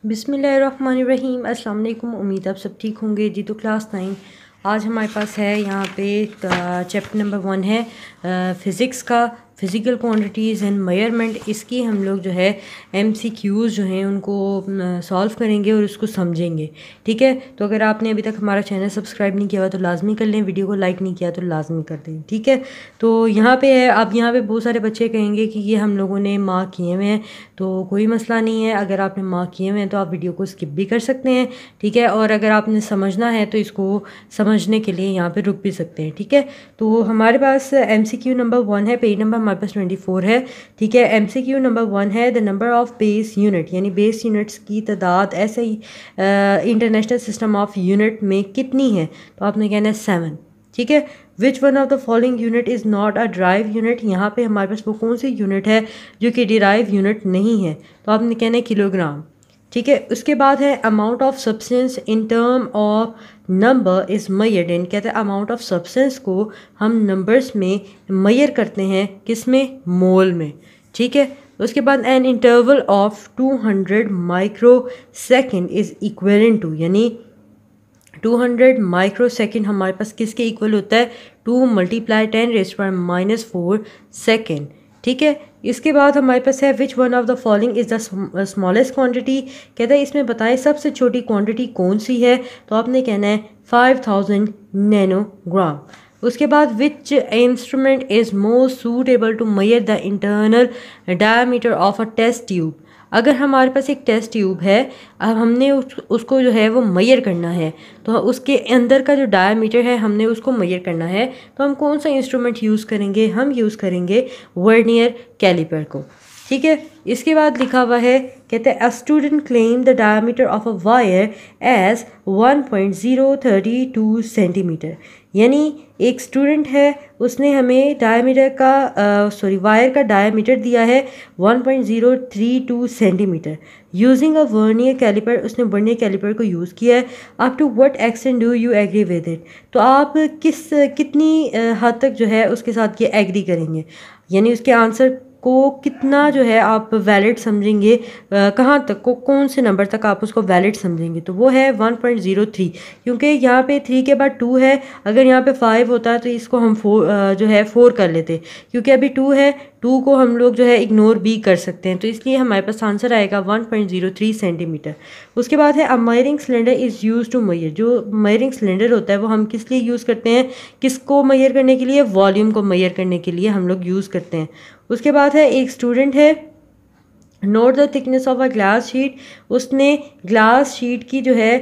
बिस्मिल्लाहिर्रहमानिर्रहीम। अस्सलाम वालेकुम। उम्मीद आप सब ठीक होंगे जी। तो क्लास 9 आज हमारे पास है यहाँ पे चैप्टर नंबर 1 है फ़िज़िक्स का, फ़िज़िकल क्वांटिटीज़ एंड मेजरमेंट। इसकी हम लोग जो है MCQs जो हैं उनको सॉल्व करेंगे और उसको समझेंगे। ठीक है, तो अगर आपने अभी तक हमारा चैनल सब्सक्राइब नहीं किया हुआ तो लाजमी कर लें, वीडियो को लाइक नहीं किया तो लाजमी कर दें। ठीक है, तो यहाँ पे है, अब यहाँ पे बहुत सारे बच्चे कहेंगे कि ये हम लोगों ने मार्क किए हुए हैं, तो कोई मसला नहीं है। अगर आपने मार्क किए हुए हैं तो आप वीडियो को स्किप भी कर सकते हैं। ठीक है, और अगर आपने समझना है तो इसको समझने के लिए यहाँ पे रुक भी सकते हैं। ठीक है, तो हमारे पास MCQ नंबर 1 है, पेज नंबर हमारे पास 24 है। ठीक है, MCQ नंबर 1 है the number of base unit, यानी बेस यूनिट्स की तादाद ऐसे ही इंटरनेशनल सिस्टम ऑफ यूनिट में कितनी है, तो आपने कहना है 7। ठीक है, which one of the following unit is not a drive unit, यहाँ पे हमारे पास वो कौन सी यूनिट है जो कि डिराइव यूनिट नहीं है, तो आपने कहना है किलोग्राम। ठीक है, उसके बाद है amount of substance in term of number is measured in, कहते हैं अमाउंट ऑफ सब्सटेंस को हम नंबर्स में मेजर करते हैं, किस में, मोल में। ठीक है, उसके बाद an interval of 200 microsecond is equivalent to, यानी 200 माइक्रो सेकेंड हमारे पास किसके इक्वल होता है, 2 × 10⁻⁻⁴ सेकेंड। ठीक है, इसके बाद हमारे पास है which one of the following is the smallest quantity, कहता है इसमें बताएं सबसे छोटी क्वांटिटी कौन सी है, तो आपने कहना है 5000 नैनोग्राम। उसके बाद which instrument is most suitable to measure the internal diameter of a test tube, अगर हमारे पास एक टेस्ट ट्यूब है, अब हमने उसको जो है वो मेजर करना है, तो उसके अंदर का जो डायमीटर है हमने उसको मेजर करना है, तो हम कौन सा इंस्ट्रूमेंट यूज़ करेंगे, हम यूज़ करेंगे वर्नियर कैलिपर को। ठीक है, इसके बाद लिखा हुआ है, कहते हैं a student claim the diameter of a wire as 1.032 centimetre, यानी एक स्टूडेंट है, उसने हमें डायमीटर का वायर का डायमीटर दिया है 1.032 centimetre using a vernier caliper, उसने वर्नियर कैलिपर को यूज़ किया है। Up to what extent do you agree with it, तो आप कितनी हद तक जो है उसके साथ ये एग्री करेंगे, यानी उसके आंसर को कितना जो है आप वैलिड समझेंगे, कहाँ तक को, कौन से नंबर तक आप उसको वैलिड समझेंगे, तो वो है 1.03, क्योंकि यहाँ पे 3 के बाद 2 है, अगर यहाँ पे 5 होता है तो इसको हम 4 कर लेते, क्योंकि अभी 2 है, 2 को हम लोग जो है इग्नोर भी कर सकते हैं, तो इसलिए हमारे पास आंसर आएगा 1.03 सेंटीमीटर। उसके बाद है a measuring cylinder is use to measure, जो मेजरिंग सिलेंडर होता है वो हम किस लिए यूज़ करते हैं, किसको मेजर करने के लिए, वॉल्यूम को मेजर करने के लिए हम लोग यूज़ करते हैं। उसके बाद है एक स्टूडेंट है, note the thickness of a glass sheet, उसने ग्लास शीट की जो है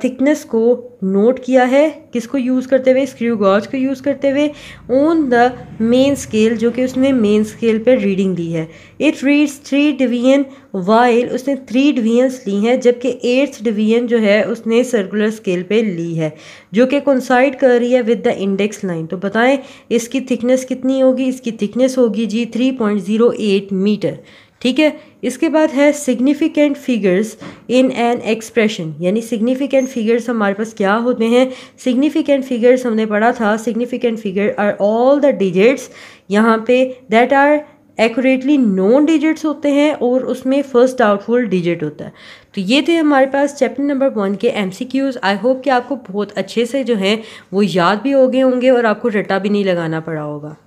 थिकनेस को नोट किया है, किसको यूज़ करते हुए, स्क्रू गॉज को यूज़ करते हुए, ऑन द मेन स्केल, जो कि उसने मेन स्केल पर रीडिंग ली है। इट रीड्स 3 डिवीजन वाइल, उसने 3 डिवीजन्स ली हैं, जबकि 8th डिवीजन जो है उसने सर्कुलर स्केल पे ली है, जो कि कोइंसाइड कर रही है विद द इंडेक्स लाइन। तो बताएं इसकी थिकनेस कितनी होगी, इसकी थिकनेस होगी जी 3.08 मीटर। ठीक है, इसके बाद है significant figures in an expression, यानी सिग्निफिकेंट फिगर्स हमारे पास क्या होते हैं, सिग्निफिकेंट फिगर्स हमने पढ़ा था, significant figure are all the digits यहाँ पे that are accurately known digits होते हैं और उसमें फर्स्ट डाउटफुल डिजिट होता है। तो ये थे हमारे पास चैप्टर नंबर 1 के MCQs। आई होप कि आपको बहुत अच्छे से जो हैं वो याद भी हो गए होंगे और आपको रट्टा भी नहीं लगाना पड़ा होगा।